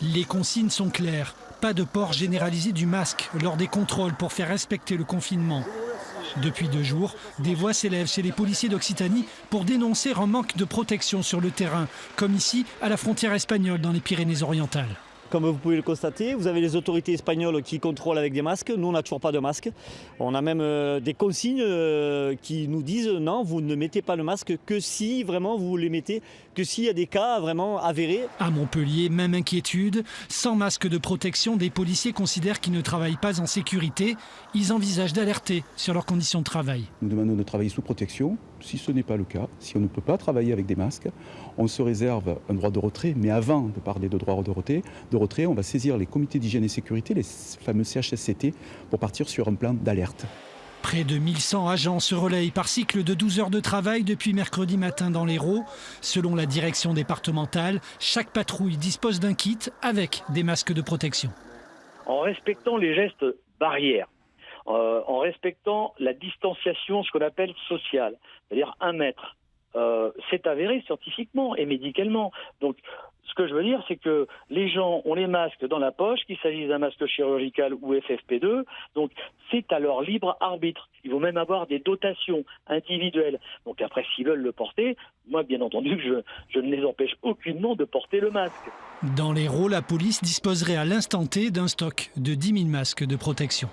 Les consignes sont claires. Pas de port généralisé du masque lors des contrôles pour faire respecter le confinement. Depuis 2 jours, des voix s'élèvent chez les policiers d'Occitanie pour dénoncer un manque de protection sur le terrain, comme ici à la frontière espagnole dans les Pyrénées-Orientales. Comme vous pouvez le constater, vous avez les autorités espagnoles qui contrôlent avec des masques. Nous, on n'a toujours pas de masque. On a même des consignes qui nous disent non, vous ne mettez pas le masque que si vraiment vous les mettez, que s'il y a des cas vraiment avérés. À Montpellier, même inquiétude. Sans masque de protection, des policiers considèrent qu'ils ne travaillent pas en sécurité. Ils envisagent d'alerter sur leurs conditions de travail. Nous demandons de travailler sous protection. Si ce n'est pas le cas, si on ne peut pas travailler avec des masques, on se réserve un droit de retrait. Mais avant de parler de droit de retrait, on va saisir les comités d'hygiène et sécurité, les fameux CHSCT, pour partir sur un plan d'alerte. Près de 1100 agents se relayent par cycle de 12 heures de travail depuis mercredi matin dans l'Hérault. Selon la direction départementale, chaque patrouille dispose d'un kit avec des masques de protection. En respectant les gestes barrières, en respectant la distanciation, ce qu'on appelle sociale, c'est-à-dire 1 mètre, c'est avéré scientifiquement et médicalement. Donc, ce que je veux dire, c'est que les gens ont les masques dans la poche, qu'il s'agisse d'un masque chirurgical ou FFP2, donc c'est à leur libre arbitre. Ils vont même avoir des dotations individuelles. Donc après, s'ils veulent le porter, moi, bien entendu, je ne les empêche aucunement de porter le masque. Dans l'Hérault, la police disposerait à l'instant T d'un stock de 10 000 masques de protection.